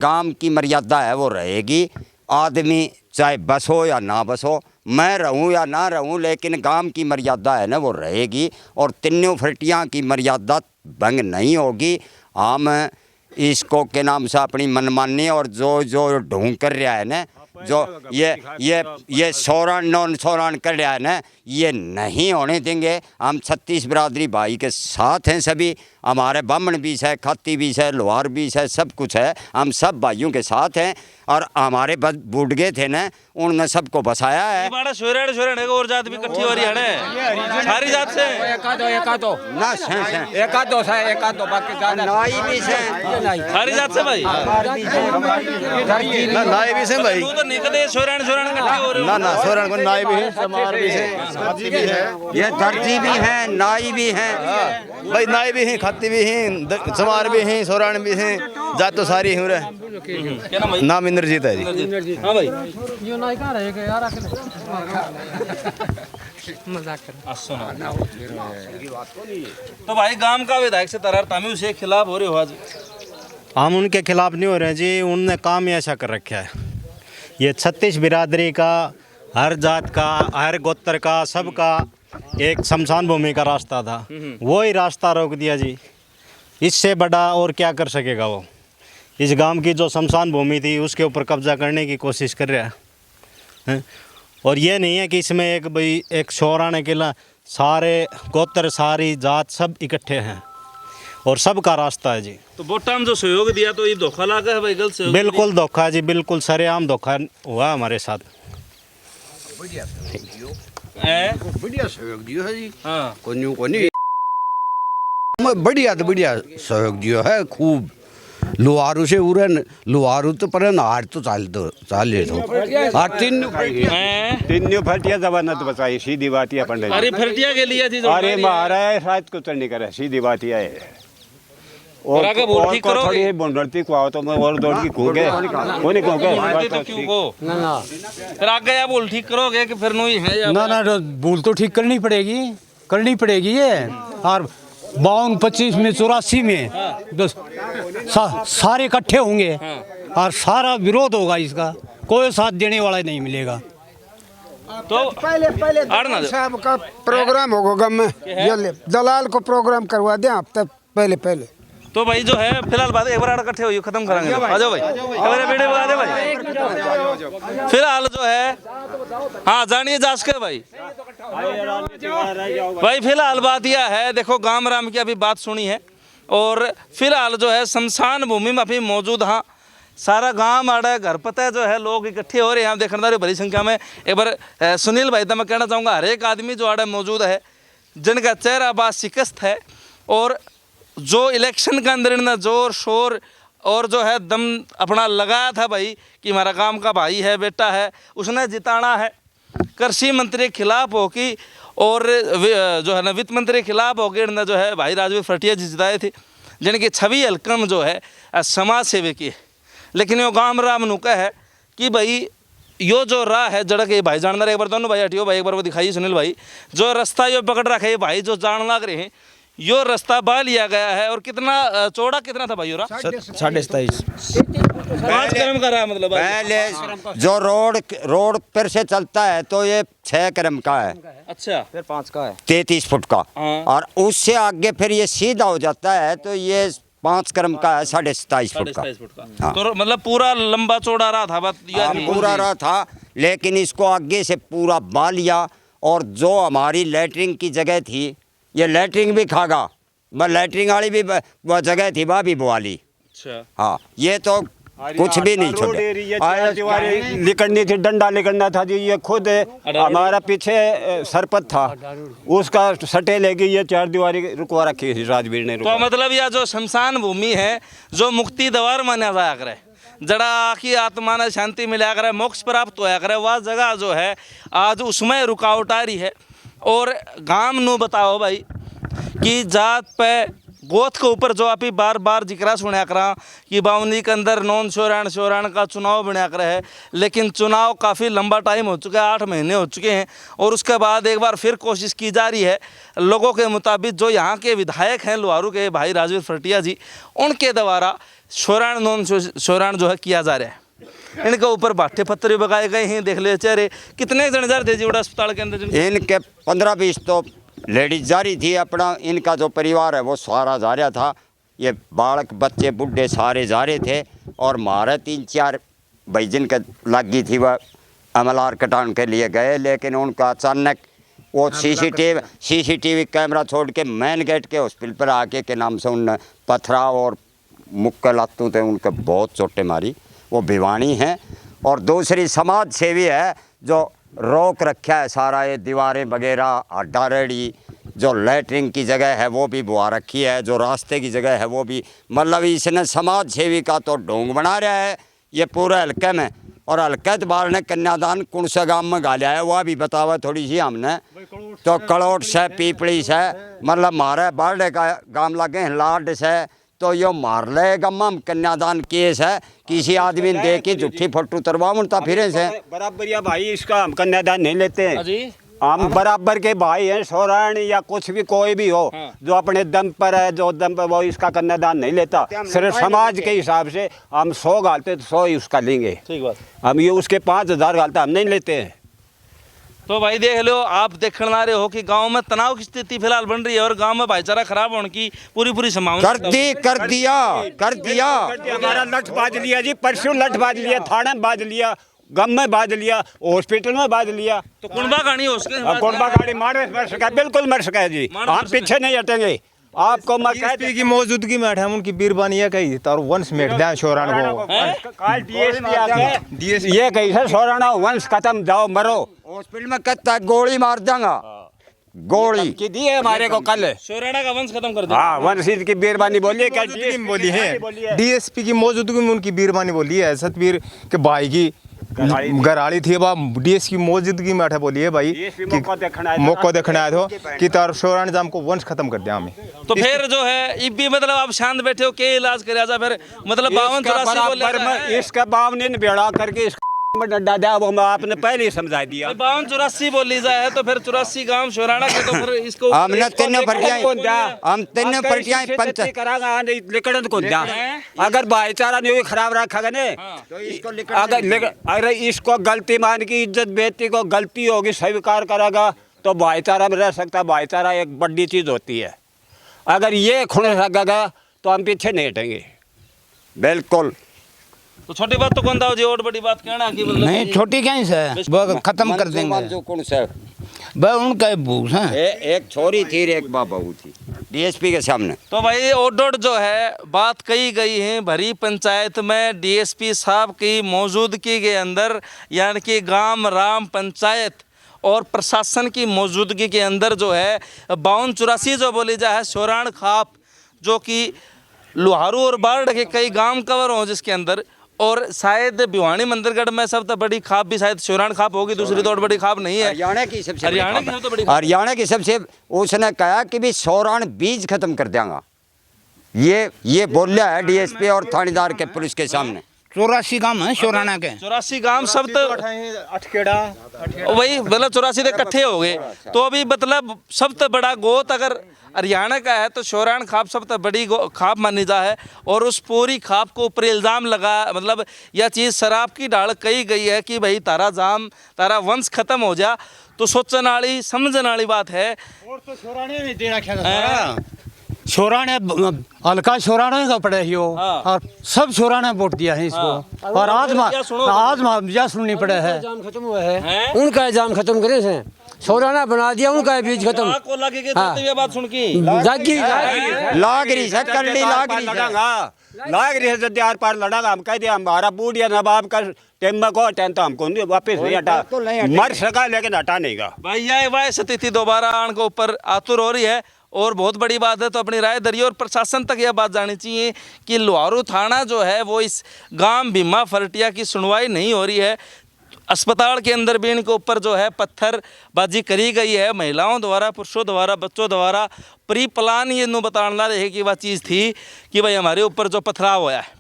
काम की मर्यादा है वो रहेगी। आदमी चाहे बस हो या ना बस हो, मैं रहूं या ना रहूं, लेकिन काम की मर्यादा है ना वो रहेगी और तीनों फटियाँ की मर्यादा भंग नहीं होगी। हम इसको के नाम से अपनी मनमानी और जो ढोंग कर रहा है ना, जो ये शोरण नॉन शोरण कर रहा है ना, ये नहीं होने देंगे। हम 36 बिरादरी भाई के साथ हैं सभी। हमारे ब्राह्मण भी है, खाती भी है, लोहार भी है, सब कुछ है। हम सब भाइयों के साथ हैं और हमारे बुढ़गे थे ना, उनने सबको बसाया है। और जात भी इकट्ठी हो रही है सारी जात से एकादो बाकी ज्यादा नाई भी है, सारी जात से भाई नाई भी से भाई, तो निकले सोरण इकट्ठी हो रहे हो ना सोरण को नाई भी है, समार भी है, खाती भी है, ये दर्जी भी हैं, नाई भी हैं भाई नाई भी हैं, खाती भी हैं, समार भी हैं, सोरण भी हैं, जात तो सारी हैं रे। क्या नाम भाई? नाम इंद्रजीत है जी। हाँ भाई यो नाई कहां रहेगा यार मजाक कर सुनो तो भाई गांव का विधायक से तरार तामी उसे खिलाफ हो रहे हो आज? हम उनके खिलाफ नहीं हो रहे हैं जी, उनने काम ही ऐसा कर रखा है। ये 36 बिरादरी का, हर जात का, हर गोत्र का, सबका एक शमशान भूमि का रास्ता था, वो ही रास्ता रोक दिया जी। इससे बड़ा और क्या कर सकेगा वो? इस गांव की जो शमशान भूमि थी उसके ऊपर कब्जा करने की कोशिश कर रहा है। और ये नहीं है कि इसमें एक शोराने के लिए सारे गोत्र, सारी जात सब इकट्ठे हैं और सबका रास्ता है जी। तो वोटां में जो सहयोग दिया तो ये धोखा लगा है भाई? गलत सहयोग बिल्कुल धोखा जी, बिल्कुल सरेआम धोखा हुआ हमारे साथ। बढ़िया सहयोग दियो है जी। हाँ कोनी बढ़िया तो बढ़िया सहयोग दियो है खूब। लोहारू से उरे लोहारू तो पर हार तो चाल तो हार तीन फटिया जमानत बचाई, सीधी बात है पंडित। अरे फरटिया के लिए थी अरे महाराज रात को चढ़नी करे, सीधी बात है। और आगे बोल ठीक करो, थोड़ी बोलती को आओ तो मैं और दौड़ की कूगे कोनी कूगे तो क्यों को ना फिर आगे या बोल ठीक करोगे कि फिर नहीं है या ना भूल तो ठीक करनी पड़ेगी ये। और 52, 25 में 84 में सारे इकट्ठे होंगे और सारा विरोध होगा इसका, कोई साथ देने वाला नहीं मिलेगा। तो पहले साहब का प्रोग्राम होगा में, ये दलाल को प्रोग्राम करवा दें आप तक पहले। तो भाई जो है फिलहाल बात एक बार इकट्ठे हो खत्म करेंगे। आ जाओ भाई, मेरे बेटे बुला दे भाई। फिलहाल जो है हाँ जानिए जास के भाई फिलहाल बात यह है, देखो गांव राम की अभी बात सुनी है और फिलहाल जो है शमशान भूमि में अभी मौजूद हाँ सारा गांव आड़ा घर पता है जो है लोग इकट्ठे हो रहे हैं देखने बड़ी संख्या में। एक बार सुनील भाई तो मैं कहना चाहूँगा हर एक आदमी जो आड़ा मौजूद है जिनका चेहरा बात शिकस्त है और जो इलेक्शन के अंदर इन्होंने जोर शोर और जो है दम अपना लगाया था भाई कि हमारा गांव का भाई है, बेटा है, उसने जिताना है। कृषि मंत्री खिलाफ हो कि और जो है ना वित्त मंत्री खिलाफ हो गए इन्होंने जो है भाई राजवीर फटिया जी जिताए थे जिनकी छवि हल्कम जो है समाज सेवी की है। लेकिन यो गांव राम नुका है कि भाई यो जो राह है जड़ा के भाई जानना रहे, एक बार दोनों भाई हटियो भाई, एक बार वो दिखाइए सुनील भाई, जो रास्ता यो पकड़ रखा है भाई जो जान लग रहे हैं यो रास्ता बा लिया गया है। और कितना चौड़ा कितना था भाई? 27.5 5 कदम का रहा मतलब पहले जो रोड पर से चलता है तो ये 6 कदम का है, अच्छा फिर 5 का है, 33 फुट का, और उससे आगे फिर ये सीधा हो जाता है तो ये 5 कदम का है, 27.5 फुट का। 27 फुट का हाँ। तो मतलब पूरा लंबा चौड़ा रहा था बात पूरा रहा था, लेकिन इसको आगे से पूरा बा लिया। और जो हमारी लैटरिंग की जगह थी ये लैटरिंग भी खागा, लैटरिंग वाली भी वो जगह थी वह भी बवाली। अच्छा हाँ ये तो कुछ भी नहीं छोड़े। लिकड़नी थी, डंडा लिकड़ना था जी। ये खुद हमारा पीछे सरपत था उसका सटे लेगी, ये 4 दीवारी रुकवा रखी थी राजवीर ने। तो मतलब यह जो शमशान भूमि है जो मुक्ति द्वार माना जाया करे, जड़ा की आत्मा ने शांति मिला करे, मोक्ष प्राप्त होया करे, वह जगह जो है आज उसमें रुकावट आ रही है। और गांव नू बताओ भाई कि जात पे गोथ के ऊपर जो आप ही बार बार जिक्र सुना करा कि बावनी के अंदर नॉन शोराण का चुनाव बना कर है, लेकिन चुनाव काफ़ी लंबा टाइम हो चुका है, 8 महीने हो चुके हैं और उसके बाद एक बार फिर कोशिश की जा रही है। लोगों के मुताबिक जो यहाँ के विधायक हैं लुहारू के भाई राजवीर फरटिया जी, उनके द्वारा शोराण नॉन शोराण जो है किया जा रहा है। इनके ऊपर बाटे पत्थर भी लगाए गए हैं। देख ले चेहरे कितने जन जा रहे थे जीवड़ा अस्पताल के अंदर। इनके 15-20 तो लेडीज जा रही थी अपना, इनका जो परिवार है वो सारा जा रहा था। ये बालक बच्चे बुढ़े सारे जा रहे थे और मारे 3-4 भाई जिनके लगी थी वह अमलार कटान के लिए गए, लेकिन उनका अचानक वो सीसीटीवी कैमरा छोड़ के मेन गेट के हॉस्पिटल पर आके के नाम से उन पथराव और मुक्के लातू थे, उनके बहुत चोटें मारी। वो भिवानी हैं। और दूसरी समाज सेवी है जो रोक रखा है सारा ये दीवारें वगैरह, अड्डा रेडी, जो लैटरिन की जगह है वो भी बुआ रखी है, जो रास्ते की जगह है वो भी, मतलब इसने समाज सेवी का तो ढोंग बना रहा है ये पूरे हल्के में। और हल्के बार ने कन्यादान कौन सा गाँव में गालिया है वह भी बतावा थोड़ी सी हमने। तो कड़ोट से पीपड़ी से मतलब मारे बारडे का गाँव लगे लाड से, तो यो मार ले गम्मा कन्यादान केस है, किसी आदमी ने दे के झूठी फोटो उतरवा फिर से बराबर या भाई इसका हम कन्यादान नहीं लेते हैं। जी हम बराबर के भाई हैं, शोराण या कुछ भी कोई भी हो जो अपने दम पर है, जो दम पर वो इसका कन्यादान नहीं लेता। सिर्फ समाज के हिसाब से हम 100 घालते तो 100 ही उसका लेंगे। ठीक बात। हम ये उसके 5000 घालते हम नहीं लेते हैं। तो भाई देख लो, आप देखना रहे हो कि गांव में तनाव की स्थिति फिलहाल बन रही है और गांव में भाईचारा खराब होने की पूरी संभावना कर दिया। हमारा लठ बाज लिया जी, परसों लठ बाज लिया, थाने में बाज लिया, गम में बाज लिया, हॉस्पिटल में बाज लिया। तो कुंबा कहानी हो सके, कुंबा गाड़ी मर सका, बिल्कुल मर सका है जी। हम पीछे नहीं हटेंगे। आपको मैं डीएसपी की मौजूदगी में हम उनकी बीरबानी ये कही तार वंश मेट दे शोराण को काल डीएसपी आके ये कही सर शोराणा वंश खत्म, जाओ मरो। हॉस्पिटल में कहता है गोली मार देंगा, गोली की दी है हमारे को कल शोराणा का वंश खत्म कर दे। हाँ वंश की बीरबानी बोली है, क्या बोली है डीएसपी की मौजूदगी में उनकी बीरबानी बोली है। सतबीर के भाई की गराड़ी थी डीएस की मौजूदगी में बोली है भाई मौका देखना आया था कि तार शोराण जाम को वंश खत्म कर दिया हमें। तो फिर जो है इब भी मतलब आप शांत बैठे हो के इलाज करे जा फिर मतलब 52-84 बोले इसका 52 बेड़ा करके डंडा दिया, वो मैं आपने पहले ही समझा दिया। 52-84 बोली जाए तो फिर 84 गांव शोराणा के, तो फिर इसको हमने तीनों पर्टियां पंच करांगा लिकड़न को दिया। अगर भाईचारा नहीं खराब रखा ने तो इसको अगर इसको गलती मान की इज्जत बेइज्जती को गलती होगी स्वीकार करेगा तो भाईचारा में रह सकता। भाईचारा एक बड़ी चीज होती है, अगर ये खुण सकेगा तो हम पीछे नहीं हटेंगे। बिल्कुल। तो छोटी बात तो कौन था जी, और बड़ी बात कहना कि मतलब नहीं छोटी कहीं से वो खत्म कर देंगे। जो कौन सा वह उनका भूख है। एक छोरी थी एक बहू थी डीएसपी के सामने। तो भाई ओडोड जो है बात कही गई है भरी पंचायत में डीएसपी साहब की मौजूदगी के अंदर, यानी कि गांव राम पंचायत और प्रशासन की मौजूदगी के अंदर जो है 52-84 जो बोली जाए शोराण खाप, जो कि लुहारू और बारड के कई गांव कवर हो जिसके अंदर, और शायद भिवानी मंदिरगढ़ में सबसे बड़ी खाप भी शायद शोराण खाप होगी, दूसरी तो और बड़ी खाप नहीं है। हरियाणा की सबसे उसने कहा कि भी शोराण बीज खत्म कर देंगा, ये बोला है डीएसपी और थानेदार के पुलिस के सामने। 84 गांव है शोराणा के, 84 गांव सब तो वही मतलब 84 इकट्ठे हो गए। तो अभी मतलब सबसे बड़ा गोत अगर हरियाणा का है तो शोराण खाप सबसे बड़ी खाप मानी जा है। और उस पूरी खाप को ऊपर इल्ज़ाम लगा, मतलब यह चीज़ शराब की ढाल कही गई है कि भाई तारा वंश खत्म हो जा। तो सोचने वाली समझने वाली बात है। और तो शोराणे नहीं देना क्या शोराणे हल्का शोराणे का पड़े ही हो और सब शोराणे वोट दिया है इसको। और आज मुआवजा सुननी पड़े है। खत्म हुआ है उनका इल्जाम खत्म करे से शोराना बना दिया, उनका बीज खत्म। बात सुन की लाग रही है जद्यार पार लड़ागा। हम कह दिया हमारा बूढ़िया नवाब का टेम को टेन तो हमको वापस नहीं हटा, मर सका लेकिन हटा नहीं गा भाई। यह स्थिति दोबारा आने को ऊपर आतुर हो रही है और बहुत बड़ी बात है। तो अपनी राय दरिए और प्रशासन तक यह बात जानी चाहिए कि लुहारू थाना जो है वो इस गांव भीमा फरटिया की सुनवाई नहीं हो रही है। अस्पताल के अंदर भी इनके ऊपर जो है पत्थरबाजी करी गई है, महिलाओं द्वारा, पुरुषों द्वारा, बच्चों द्वारा। प्री प्लान ये नु बताना रहे कि वह चीज़ थी कि भाई हमारे ऊपर जो पथराव हुआ है।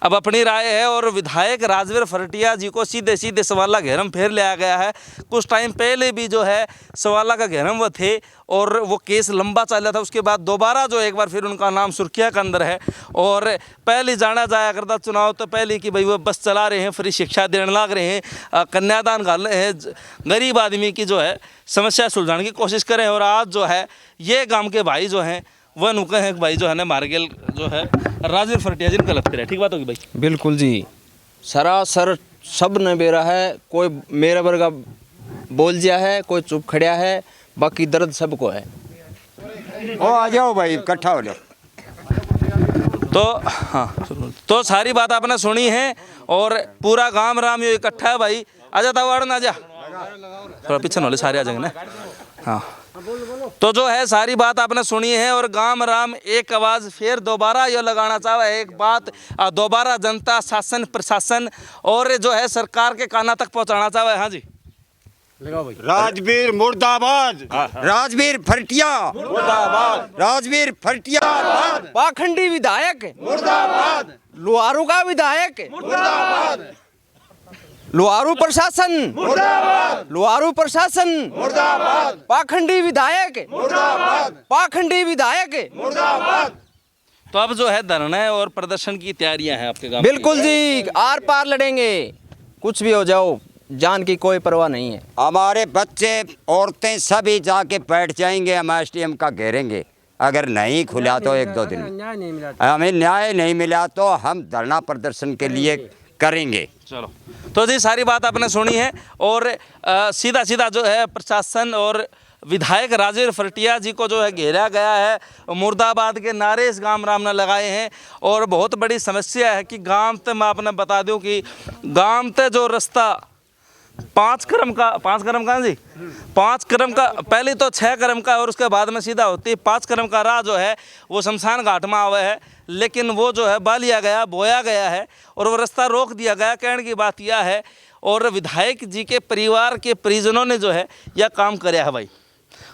अब अपनी राय है और विधायक राजवीर फरटिया जी को सीधे सीधे सवाला घेरम फेर लिया गया है। कुछ टाइम पहले भी जो है सवाला का घेरम वो थे और वो केस लंबा चला था। उसके बाद दोबारा जो एक बार फिर उनका नाम सुर्खिया के अंदर है। और पहले जाना जाया करता चुनाव तो पहले कि भाई वो बस चला रहे हैं, फ्री शिक्षा देने लग रहे हैं, कन्यादान कर रहे हैं, गरीब आदमी की जो है समस्या सुलझाने की कोशिश करें। और आज जो है ये गांव के भाई जो हैं वह नुके हैं भाई जो है ना मार्गेल जो है राजवीर फरटिया जी ने गलत करे। ठीक बात होगी भाई? बिल्कुल जी, सरासर सब ने बेरा है, कोई मेरा वर्गा बोल दिया है, कोई चुप खड़ा है, बाकी दर्द सबको है। ओ आ जाओ भाई, इकट्ठा हो जाओ। तो हाँ, तो सारी बात आपने सुनी है और पूरा गांव राम यो इकट्ठा है भाई। आजा तावाड़, आजा, थोड़ा पीछे वाले सारे आ जाएंगे ना। हाँ, तो जो है सारी बात आपने सुनी है और गांव राम एक आवाज़ फिर दोबारा ये लगाना चाहे एक बात दोबारा जनता, शासन, प्रशासन और जो है सरकार के काना तक पहुंचाना चाहे। हाँ जी, राजवीर मुर्दाबाद, राजवीर फरटिया मुर्दाबाद, राजवीर फरटिया मुर्दाबाद, पाखंडी विधायक मुर्दाबाद, लुहारू का विधायक मुर्दाबाद, लुहारू प्रशासन मुर्दाबाद, लुहारू प्रशासन मुर्दाबाद, पाखंडी विधायक मुर्दाबाद, पाखंडी विधायक मुर्दाबाद। तो अब जो है धरना और प्रदर्शन की तैयारियां हैं आपके गांव? बिल्कुल जी, आर पार लड़ेंगे, कुछ भी हो जाओ, जान की कोई परवाह नहीं है। हमारे बच्चे, औरतें सभी जाके बैठ जाएंगे, हम एसडीएम का घेरेंगे। अगर नहीं खुला तो एक दो दिन हमें न्याय नहीं मिला तो हम धरना प्रदर्शन के लिए करेंगे। चलो, तो जी सारी बात आपने सुनी है और सीधा सीधा जो है प्रशासन और विधायक राजवीर फरटिया जी को जो है घेरा गया है। मुर्दाबाद के नारे इस गांव राम ने लगाए हैं और बहुत बड़ी समस्या है कि गांव तक मैं आपने बता दूं कि गांव तक जो रास्ता 5 कदम का जी, 5 कदम का, पहले तो 6 कदम का और उसके बाद में सीधा होती 5 कदम का राह जो है वो शमशान घाट में आवा है। लेकिन वो जो है बालिया गया, बोया गया है और वो रास्ता रोक दिया गया। कहने की बात यह है और विधायक जी के परिवार के परिजनों ने जो है यह काम कराया है भाई।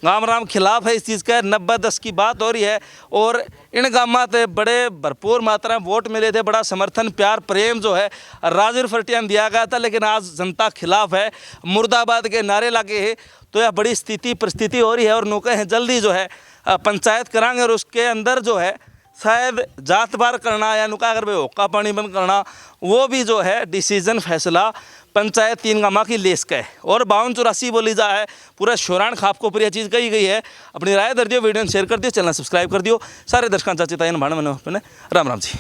गांव राम खिलाफ है इस चीज़ का, 90-10 की बात हो रही है और इन गाँव से बड़े भरपूर मात्रा में वोट मिले थे, बड़ा समर्थन, प्यार, प्रेम जो है राजवीर फरटिया में दिया गया था। लेकिन आज जनता खिलाफ है, मुर्दाबाद के नारे लगे हैं। तो यह बड़ी परिस्थिति हो रही है और नुके हैं जल्दी जो है पंचायत कराएंगे और उसके अंदर जो है शायद जात पार करना या नुका अगर भाई होक्का पानी बंद करना, वो भी जो है डिसीजन फैसला पंचायत 3 गामा की लेस का है। और 52-84 बोली जा है, पूरा शोरान खाप को पूरी चीज़ कही गई है। अपनी राय दर्ज वीडियो शेयर कर दियो, चैनल सब्सक्राइब कर दियो। सारे दर्शकों चाची ताइन भाण मैंने राम राम जी।